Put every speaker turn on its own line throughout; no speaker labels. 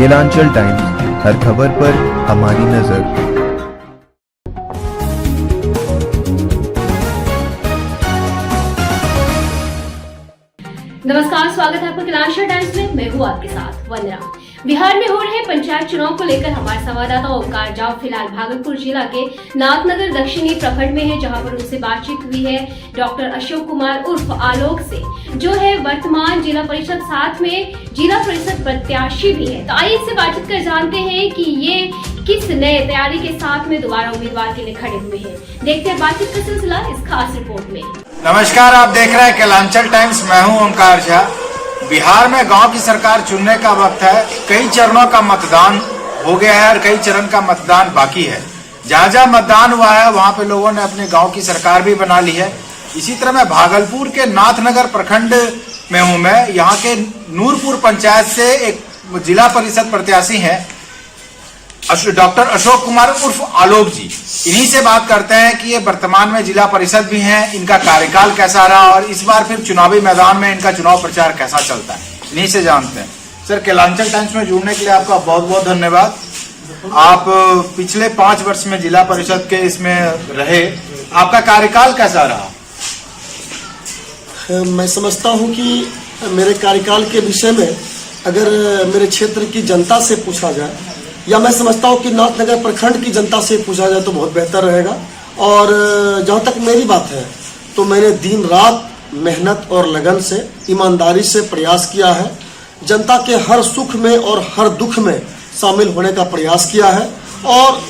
Kelanchal times, हर खबर पर हमारी नजर।
नमस्कार, स्वागत है आपका केलांचल टाइम्स में। मैं हूँ आपके साथ वंदना। बिहार में हो रहे पंचायत चुनाव को लेकर हमारे संवाददाता ओमकार जाव फिलहाल भागलपुर जिला के नाथनगर दक्षिणी प्रखंड में है, जहां पर उनसे बातचीत हुई है डॉक्टर अशोक कुमार उर्फ आलोक से, जो है वर्तमान जिला परिषद, साथ में जिला परिषद प्रत्याशी भी है। तो आइए इससे बातचीत कर जानते हैं कि ये किस नए तैयारी के साथ में दोबारा उम्मीदवार के लिए खड़े हुए हैं। देखते हैं बातचीत का सिलसिला इस खास रिपोर्ट में।
नमस्कार, आप देख रहे हैं केलांचल टाइम्स। मैं हूं ओमकार झा। बिहार में गांव की सरकार चुनने का वक्त है। कई चरणों का मतदान हो गया है और कई चरण का मतदान बाकी है। जहां जहां मतदान हुआ है वहां पे लोगों ने अपने गांव की सरकार भी बना ली है। इसी तरह मैं भागलपुर के नाथनगर प्रखंड में हूं। मैं यहाँ के नूरपुर पंचायत से एक जिला परिषद प्रत्याशी है डॉक्टर अशोक कुमार उर्फ आलोक जी। इन्हीं से बात करते हैं कि ये वर्तमान में जिला परिषद भी हैं, इनका कार्यकाल कैसा रहा और इस बार फिर चुनावी मैदान में इनका चुनाव प्रचार कैसा चलता है, इन्हीं से जानते हैं। सर, केलांचल टाइम्स में जुड़ने के लिए आपका बहुत बहुत धन्यवाद। आप पिछले 5 वर्ष में जिला परिषद के इसमें रहे, आपका कार्यकाल कैसा रहा?
मैं समझता हूं कि मेरे कार्यकाल के विषय में अगर मेरे क्षेत्र की जनता से पूछा जाए, या मैं समझता हूं कि नाथनगर प्रखंड की जनता से पूछा जाए तो बहुत बेहतर रहेगा। और जहां तक मेरी बात है तो मैंने दिन रात मेहनत और लगन से, ईमानदारी से प्रयास किया है। जनता के हर सुख में और हर दुख में शामिल होने का प्रयास किया है और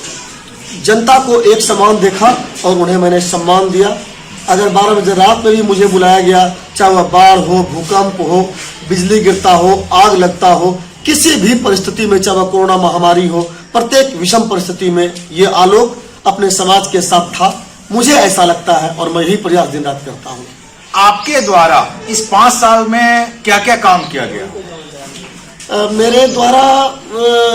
जनता को एक समान देखा और उन्हें मैंने सम्मान दिया। अगर 12 बजे रात में भी मुझे बुलाया गया, चाहे वह बाढ़ हो, भूकंप हो, बिजली गिरता हो, आग लगता हो, किसी भी परिस्थिति में, चाहे वह कोरोना महामारी हो, प्रत्येक विषम परिस्थिति में ये आलोक अपने समाज के साथ था। मुझे ऐसा लगता है और मैं यही प्रयास दिन रात करता हूँ।
आपके द्वारा इस 5 साल में क्या क्या काम किया गया?
मेरे द्वारा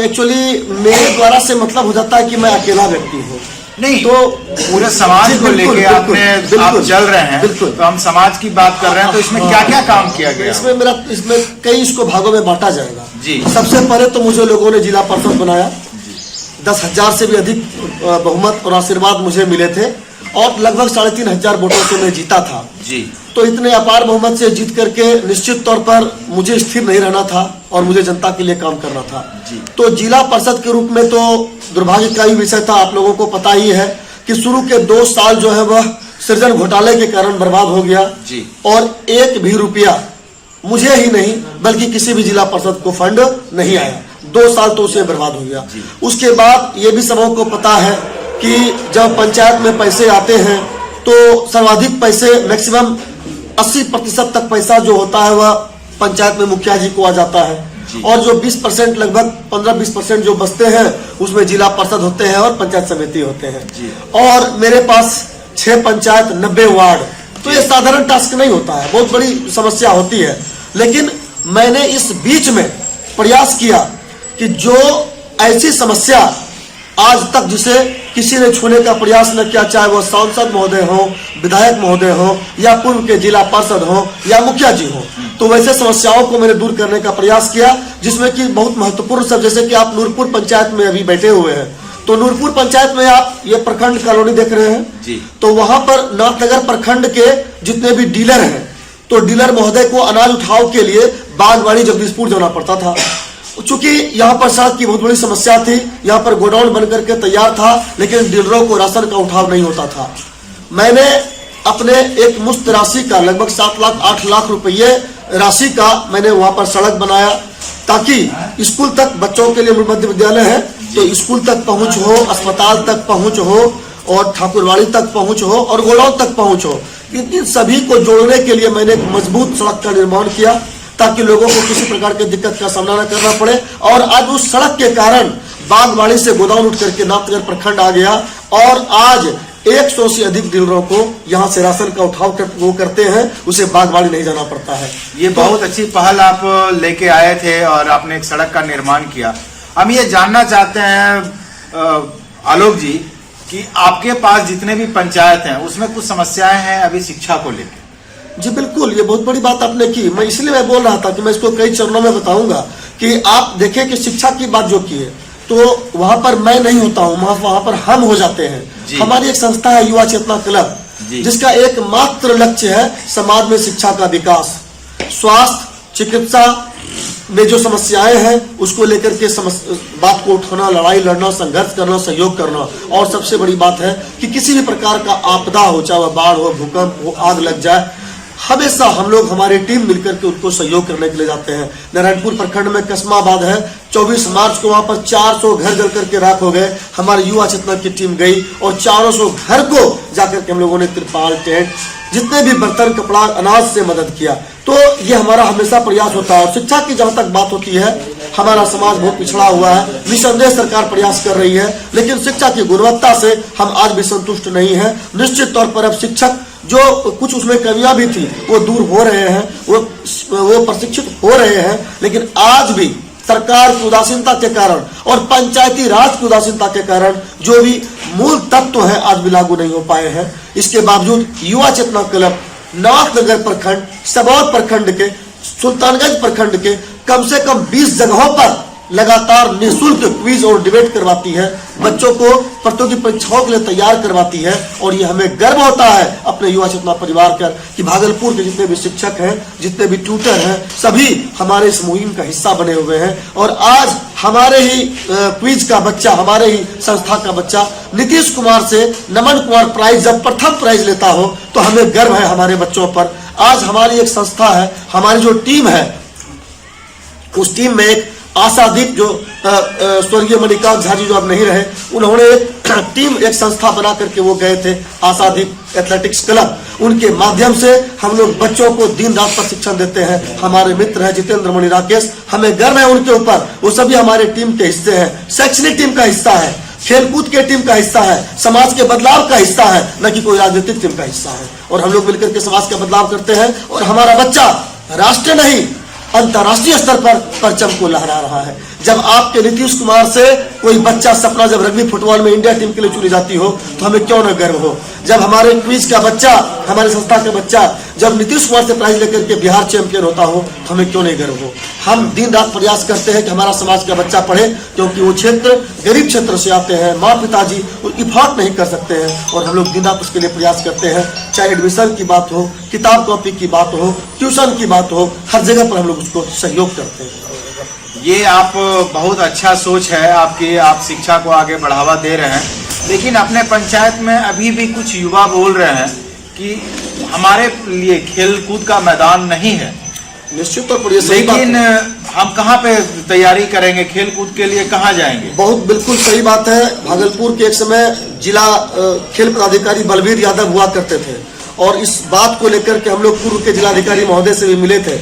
एक्चुअली मेरे द्वारा से मतलब हो जाता है कि मैं अकेला व्यक्ति हूँ।
नहीं, तो पूरे समाज को लेके आप चल रहे हैं।
बिल्कुल,
तो हम समाज की बात कर रहे हैं, तो इसमें क्या क्या काम किया गया?
इसमें कई इसको भागों में बांटा जाएगा
जी।
सबसे पहले तो मुझे लोगों ने जिला परिषद बनाया। 10,000 से भी अधिक बहुमत और आशीर्वाद मुझे मिले थे और लगभग 3,500 वोटों से मैं जीता था
जी।
तो इतने अपार बहुमत से जीत करके निश्चित तौर पर मुझे स्थिर नहीं रहना था और मुझे जनता के लिए काम करना था
जी।
तो जिला परिषद के रूप में तो दुर्भाग्य का ही विषय था। आप लोगों को पता ही है कि शुरू के 2 साल जो है वह सृजन घोटाले के कारण बर्बाद हो गया
जी।
और 1 भी रुपया मुझे ही नहीं बल्कि किसी भी जिला परिषद को फंड नहीं आया। 2 साल तो उसे बर्बाद हो गया। उसके बाद ये भी सबों को पता है कि जब पंचायत में पैसे आते हैं तो सर्वाधिक पैसे, मैक्सिमम 80% तक पैसा जो होता है वह पंचायत में मुखिया जी को आ जाता है और जो 20%, लगभग 15-20% जो बचते हैं उसमें जिला परिषद होते हैं और पंचायत समिति होते हैं। और मेरे पास 6 पंचायत, 90 वार्ड, तो ये साधारण टास्क नहीं होता है, बहुत बड़ी समस्या होती है। लेकिन मैंने इस बीच में प्रयास किया कि जो ऐसी समस्या आज तक जिसे किसी ने छूने का प्रयास न किया, चाहे वो सांसद महोदय हो, विधायक महोदय हो, या पूर्व के जिला पार्षद हो, या मुखिया जी हो, तो वैसे समस्याओं को मैंने दूर करने का प्रयास किया, जिसमें कि बहुत महत्वपूर्ण सब, जैसे कि आप नूरपुर पंचायत में अभी बैठे हुए हैं, तो नूरपुर पंचायत में आप ये प्रखंड कॉलोनी देख रहे हैं जी। तो वहां पर नाथनगर प्रखंड के जितने भी डीलर हैं, तो डीलर महोदय को अनाज उठाव के लिए बागवाड़ी जगदीशपुर जाना पड़ता था। चूंकि यहाँ पर सड़क की बहुत बड़ी समस्या थी, यहाँ पर गोडाउन बनकर के तैयार था, लेकिन डीलरों को राशन का उठाव नहीं होता था। मैंने अपने एक मुश्त राशि का, लगभग 7 लाख 8 लाख रुपये राशि का मैंने वहां पर सड़क बनाया, ताकि स्कूल तक, बच्चों के लिए मध्य विद्यालय है तो स्कूल तक पहुंच हो, अस्पताल तक पहुंच हो और ठाकुरवाड़ी तक पहुंच हो और गोडाउन तक पहुंच हो। इन सभी को जोड़ने के लिए मैंने एक मजबूत सड़क का निर्माण किया ताकि लोगों को किसी प्रकार की दिक्कत का सामना न करना पड़े। और आज उस सड़क के कारण बागवाड़ी से गोदाम उठ करके नाथनगर प्रखंड आ गया और आज 100 से अधिक डीलरों को यहाँ से राशन का उठाव वो करते हैं, उसे बागवाड़ी नहीं जाना पड़ता है।
ये बहुत अच्छी पहल आप लेके आए थे और आपने एक सड़क का निर्माण किया। हम ये जानना चाहते हैं आलोक जी कि आपके पास जितने भी पंचायत हैं उसमें कुछ समस्याएं हैं अभी शिक्षा को लेकर।
जी बिल्कुल, ये बहुत बड़ी बात आपने की। मैं इसलिए मैं बोल रहा था कि मैं इसको कई चरणों में बताऊंगा कि आप देखें कि शिक्षा की बात जो की है तो वहां पर मैं नहीं होता हूं, वहां पर हम हो जाते हैं। हमारी एक संस्था है युवा चेतना क्लब, जिसका एकमात्र लक्ष्य है समाज में शिक्षा का विकास, स्वास्थ्य, चिकित्सा में जो समस्याएं हैं उसको लेकर के बात को उठाना, लड़ाई लड़ना, संघर्ष करना, सहयोग करना। और सबसे बड़ी बात है कि किसी भी प्रकार का आपदा हो, चाहे वह बाढ़ हो, भूकंप हो, आग लग जाए, हमेशा हम लोग हमारी टीम मिलकर के उनको सहयोग करने के लिए जाते हैं। नारायणपुर प्रखंड में कस्माबाद है, 24 मार्च को वहां पर 400 घर जल करके राख हो गए। हमारी युवा चेतना की टीम गई और 400 घर को जाकर के हम लोगों ने त्रिपाल, टेंट, जितने भी बर्तन, कपड़ा, अनाज से मदद किया। तो ये हमारा हमेशा प्रयास होता है। और शिक्षा की जहां तक बात होती है, हमारा समाज बहुत पिछड़ा हुआ है, निसंदेह सरकार प्रयास कर रही है, लेकिन शिक्षा की गुणवत्ता से हम आज भी संतुष्ट नहीं है। निश्चित तौर पर अब शिक्षक जो कुछ उसमें कमियां भी थी वो दूर हो रहे हैं, वो प्रशिक्षित हो रहे हैं, लेकिन आज भी सरकार की उदासीनता के कारण और पंचायती राज की उदासीनता के कारण जो भी मूल तत्व है आज भी लागू नहीं हो पाए हैं। इसके बावजूद युवा चेतना क्लब नाथनगर प्रखंड, सबौर प्रखंड के, सुल्तानगंज प्रखंड के कम से कम 20 जगहों पर लगातार निःशुल्क क्विज और डिबेट करवाती है, बच्चों को प्रतियोगी परीक्षाओं के लिए तैयार करवाती है। और ये हमें गर्व होता है अपने युवा चेतना परिवार कर कि भागलपुर के जितने भी शिक्षक हैं, जितने भी ट्यूटर हैं, सभी हमारे इस मुहिम का हिस्सा बने हुए हैं। और आज हमारे ही क्विज का बच्चा, हमारे ही संस्था का बच्चा नीतीश कुमार से नमन कुमार प्राइज जब प्रथम प्राइज लेता हो तो हमें गर्व है हमारे बच्चों पर। आज हमारी एक संस्था है, हमारी जो टीम है, उस टीम में एक आशादीप जो स्वर्गीय मणिकांत झा जी जो अब नहीं रहे, उन्होंने एक टीम, एक संस्था बना करके वो गए थे, आशादीप एथलेटिक्स क्लब। उनके माध्यम से हम लोग बच्चों को दिन रात प्रशिक्षण देते हैं। हमारे मित्र हैं जितेंद्र मणि, राकेश, हमें गर्व है उनके ऊपर। वो सभी हमारे टीम के हिस्से हैं, शैक्षणिक टीम का हिस्सा है, खेलकूद के टीम का हिस्सा है, समाज के बदलाव का हिस्सा है, न कि कोई राजनीतिक टीम का हिस्सा है। और हम लोग मिलकर के समाज का बदलाव करते हैं और हमारा बच्चा राष्ट्रीय नहीं अंतर्राष्ट्रीय स्तर पर परचम को लहरा रहा है। जब आपके नीतीश कुमार से कोई बच्चा सपना जब रग्बी फुटबॉल में इंडिया टीम के लिए चुनी जाती हो तो हमें क्यों न गर्व हो। जब हमारे क्विज का बच्चा, हमारे संस्था का बच्चा जब नीतीश कुमार से प्राइज लेकर के बिहार चैंपियन होता हो तो हमें क्यों नहीं गर्व हो। हम दिन रात प्रयास करते हैं कि हमारा समाज का बच्चा पढ़े, क्योंकि वो क्षेत्र गरीब क्षेत्र से आते हैं, माँ पिताजी इफार्ट नहीं कर सकते हैं और हम लोग दिन रात उसके लिए प्रयास करते हैं। चाहे एडमिशन की बात हो, किताब कॉपी की बात हो, ट्यूशन की बात हो, हर जगह पर हम लोग उसको सहयोग करते हैं।
ये आप बहुत अच्छा सोच है आपकी, आप शिक्षा को आगे बढ़ावा दे रहे हैं। लेकिन अपने पंचायत में अभी भी कुछ युवा बोल रहे हैं कि हमारे लिए खेल कूद का मैदान नहीं है।
निश्चित तौर पर ये सही बात है।
लेकिन हम कहाँ पे तैयारी करेंगे, खेल कूद के लिए कहाँ जाएंगे?
बहुत बिल्कुल सही बात है। भागलपुर के एक समय जिला खेल पदाधिकारी बलबीर यादव हुआ करते थे और इस बात को लेकर के हम लोग पूर्व के जिलाधिकारी महोदय से भी मिले थे।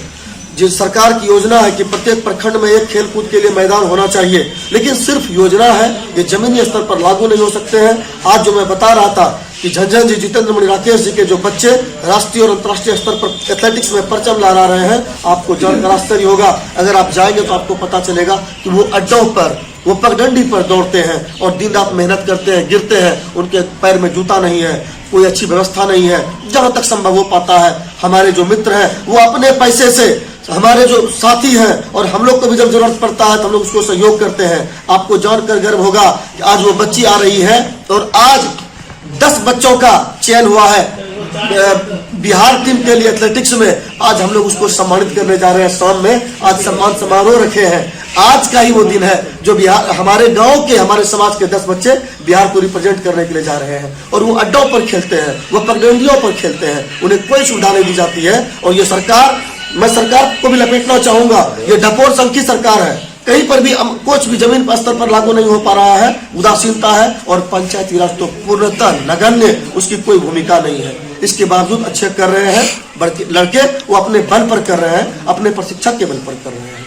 जिस सरकार की योजना है कि प्रत्येक प्रखंड में एक खेल कूद के लिए मैदान होना चाहिए, लेकिन सिर्फ योजना है, ये जमीनी स्तर पर लागू नहीं हो सकते हैं। आज जो मैं बता रहा था कि झंझन जी, जितेंद्र मणि, राकेश जी के जो बच्चे राष्ट्रीय और अंतर्राष्ट्रीय स्तर पर एथलेटिक्स में परचम लहरा रहे हैं, आपको जानकर आश्चर्य होगा। अगर आप जाएंगे तो आपको पता चलेगा कि वो अड्डों पर, वो पगडंडी पर दौड़ते हैं और दिन रात मेहनत करते हैं, गिरते हैं, उनके पैर में जूता नहीं है, कोई अच्छी व्यवस्था नहीं है। जहां तक संभव हो पाता है हमारे जो मित्र हैं वो अपने पैसे से, हमारे जो साथी हैं, और हम लोग को भी जब जरूरत पड़ता है तो हम लोग उसको सहयोग करते हैं। आपको जानकर गर्व होगा कि आज वो बच्ची आ रही है और आज 10 बच्चों का चयन हुआ है बिहार टीम के लिए एथलेटिक्स में। आज हम लोग उसको सम्मानित करने जा रहे हैं। शाम में आज सम्मान समारोह रखे हैं। आज का ही वो दिन है जो बिहार, हमारे गांव के, हमारे समाज के 10 बच्चे बिहार को रिप्रेजेंट करने के लिए जा रहे हैं और वो अड्डों पर खेलते हैं, वो पगडंडियों पर खेलते हैं, उन्हें कोई सुविधा नहीं दी जाती है। और ये सरकार, मैं सरकार को भी लपेटना चाहूंगा, ये डपोर संघ की सरकार है। कहीं पर भी कुछ भी जमीन पर स्तर पर लागू नहीं हो पा रहा है, उदासीनता है और पंचायती राज तो पूर्णतः नगण्य, उसकी कोई भूमिका नहीं है। इसके बावजूद अच्छे कर रहे हैं लड़के, वो अपने बल पर कर रहे हैं, अपने प्रशिक्षक के बल पर कर रहे हैं।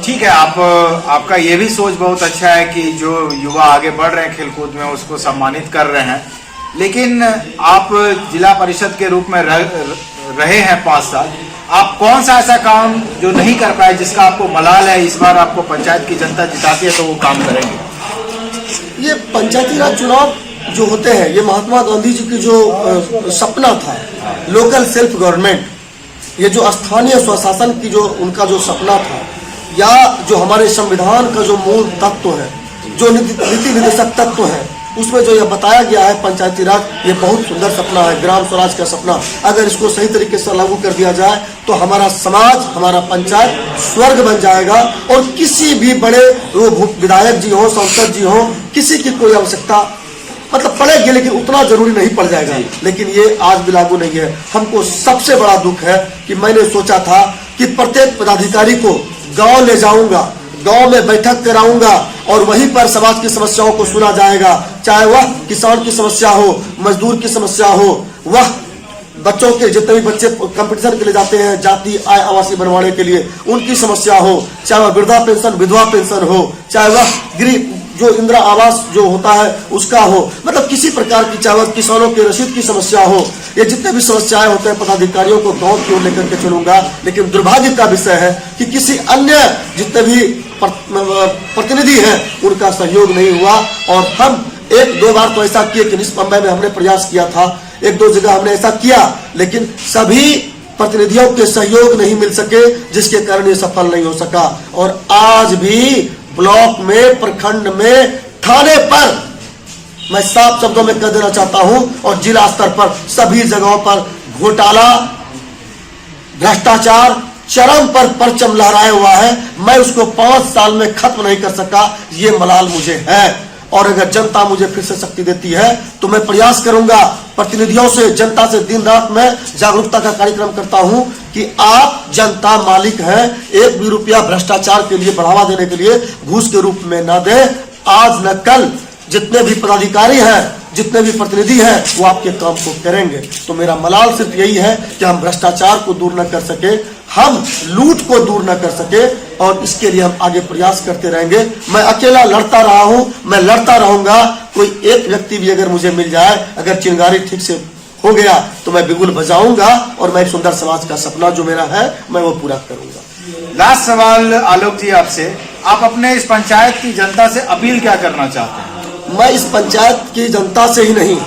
ठीक है, आपका ये भी सोच बहुत अच्छा है कि जो युवा आगे बढ़ रहे हैं खेलकूद में उसको सम्मानित कर रहे हैं। लेकिन आप जिला परिषद के रूप में रहे हैं 5 साल, आप कौन सा ऐसा काम जो नहीं कर पाए जिसका आपको मलाल है इस बार आपको पंचायत की जनता जिताती है तो वो काम करेंगे?
ये पंचायती राज चुनाव जो होते हैं, ये महात्मा गांधी जी की जो सपना था, लोकल सेल्फ गवर्नमेंट, ये जो स्थानीय स्वशासन की जो उनका जो सपना था, या जो हमारे संविधान का जो मूल तत्व है, जो नीति निर्देशक तत्व है, उसमें जो यह बताया गया है पंचायती राज, ये बहुत सुंदर सपना है, ग्राम स्वराज का सपना। अगर इसको सही तरीके से लागू कर दिया जाए तो हमारा समाज, हमारा पंचायत स्वर्ग बन जाएगा और किसी भी बड़े वो विधायक जी हो, सांसद जी हो, किसी की कोई आवश्यकता मतलब पड़ेगी, लेकिन उतना जरूरी नहीं पड़ जाएगा। लेकिन ये आज भी लागू नहीं है। हमको सबसे बड़ा दुख है कि मैंने सोचा था कि प्रत्येक पदाधिकारी को गांव ले जाऊंगा, गांव में बैठक कराऊंगा और वहीं पर समाज की समस्याओं को सुना जाएगा, चाहे वह किसान की समस्या हो, मजदूर की समस्या हो, वह बच्चों के जितने भी बच्चे कंपटीशन के लिए जाते हैं जाति आय आवासीय बनवाने के लिए, उनकी समस्या हो, चाहे वह वृद्धा पेंशन विधवा पेंशन हो, चाहे वह गृह जो इंदिरा आवास जो होता है उसका हो, मतलब किसी प्रकार की, चाहे वह किसानों के रसीद की समस्या हो, ये जितने भी समस्याएं होते हैं पदाधिकारियों को गांव की ओर लेकर के चलूंगा। लेकिन दुर्भाग्य का विषय है कि किसी अन्य जितने भी प्रतिनिधि हैं उनका सहयोग नहीं हुआ। और हम एक दो बार तो ऐसा किए कि बम्बई में हमने प्रयास किया था, एक दो जगह हमने ऐसा किया, लेकिन सभी प्रतिनिधियों के सहयोग नहीं मिल सके, जिसके कारण ये सफल नहीं हो सका। और आज भी ब्लॉक में, प्रखंड में, थाने पर मैं साफ शब्दों में कह देना चाहता हूं और जिला स्तर पर सभी जगहों पर घोटाला, भ्रष्टाचार चरम पर परचम लहराया हुआ है। मैं उसको 5 साल में खत्म नहीं कर सका, ये मलाल मुझे है। और अगर जनता मुझे फिर से शक्ति देती है तो मैं प्रयास करूंगा, प्रतिनिधियों से, जनता से दिन रात में जागरूकता का कार्यक्रम करता हूं कि आप जनता मालिक हैं, एक भी रुपया भ्रष्टाचार के लिए बढ़ावा देने के लिए घूस के रूप में ना दे। आज न कल जितने भी पदाधिकारी हैं, जितने भी प्रतिनिधि हैं, वो आपके काम को करेंगे। तो मेरा मलाल सिर्फ यही है कि हम भ्रष्टाचार को दूर न कर सके, हम लूट को दूर न कर सके, और इसके लिए हम आगे प्रयास करते रहेंगे। मैं अकेला लड़ता रहा हूं, मैं लड़ता रहूंगा। कोई एक व्यक्ति भी अगर मुझे मिल जाए, अगर चिंगारी ठीक से हो गया तो मैं बिगुल बजाऊंगा और मैं एक सुंदर समाज का सपना जो मेरा है मैं वो पूरा करूंगा।
लास्ट सवाल आलोक जी आपसे, आप अपने इस पंचायत की जनता से अपील क्या करना चाहते हैं?
मैं इस पंचायत की जनता से ही नहीं,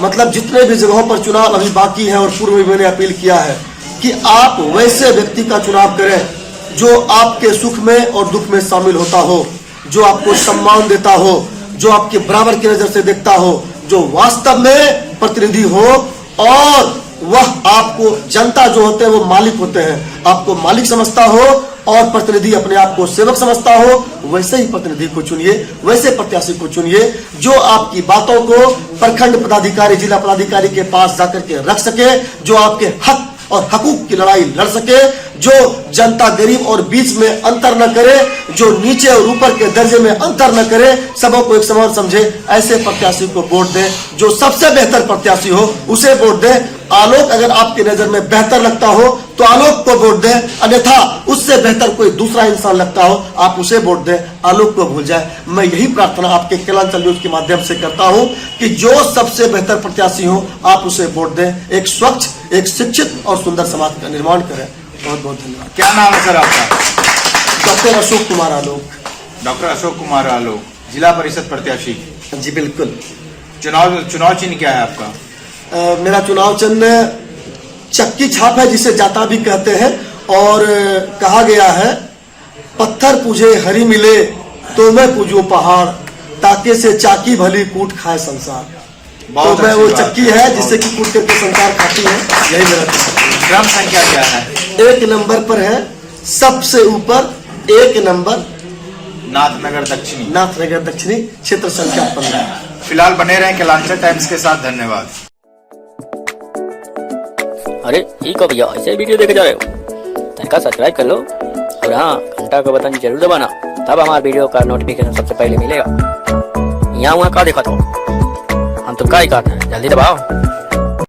मतलब जितने भी जगहों पर चुनाव अभी बाकी है और पूर्व में मैंने अपील किया है कि आप वैसे व्यक्ति का चुनाव करें जो आपके सुख में और दुख में शामिल होता हो, जो आपको सम्मान देता हो, जो आपके बराबर की नजर से देखता हो, जो वास्तव में प्रतिनिधि हो और वह आपको, जनता जो होते हैं वो मालिक होते हैं, आपको मालिक समझता हो और प्रतिनिधि अपने आप को सेवक समझता हो। वैसे ही प्रतिनिधि को चुनिए, वैसे प्रत्याशी को चुनिए जो आपकी बातों को प्रखंड पदाधिकारी, जिला पदाधिकारी के पास जाकर के रख सके, जो आपके हक और हकूक की लड़ाई लड़ सके, जो जनता गरीब और बीच में अंतर न करे, जो नीचे और ऊपर के दर्जे में अंतर न करे, सबों को एक समान समझे, ऐसे प्रत्याशी को वोट दें। जो सबसे बेहतर प्रत्याशी हो उसे वोट दें। आलोक अगर आपकी नजर में बेहतर लगता हो तो आलोक को वोट दें, अन्यथा उससे बेहतर कोई दूसरा इंसान लगता हो आप उसे वोट दें, आलोक को भूल जाए। मैं यही प्रार्थना आपके केलांचल न्यूज के माध्यम से करता हूं कि जो सबसे बेहतर प्रत्याशी हो आप उसे वोट दें। एक स्वच्छ, एक शिक्षित और सुंदर समाज का निर्माण करें। बहुत बहुत धन्यवाद।
क्या नाम है सर आपका?
डॉक्टर अशोक कुमार आलोक।
डॉक्टर अशोक कुमार आलोक, जिला परिषद प्रत्याशी।
जी बिल्कुल।
चुनाव चिन्ह क्या है आपका?
मेरा चुनाव चिन्ह चक्की छाप है, जिसे जाता भी कहते हैं, और कहा गया है पत्थर पूजे हरी मिले तो मैं पूजू पहाड़, ताके से चाकी भली कूट खाए संसार। तो मैं वो चक्की है जिससे कि कूट करके संसार खाती है, यही मेरा
क्रम संख्या क्या है?
1 नंबर पर है, सबसे ऊपर 1 नंबर,
नाथनगर दक्षिणी।
नाथनगर दक्षिणी, क्षेत्र संख्या 15।
फिलहाल बने रहें केलांचल टाइम्स के साथ। धन्यवाद।
अरे ठीक हो भैया, ऐसे वीडियो देखे जा रहे हो तनिका सब्सक्राइब कर लो और हाँ घंटा का बटन जरूर दबाना, तब हमारे वीडियो का नोटिफिकेशन सबसे पहले मिलेगा। यहाँ वहाँ का देखा तो हम तो क्या ही कहते हैं, जल्दी दबाओ।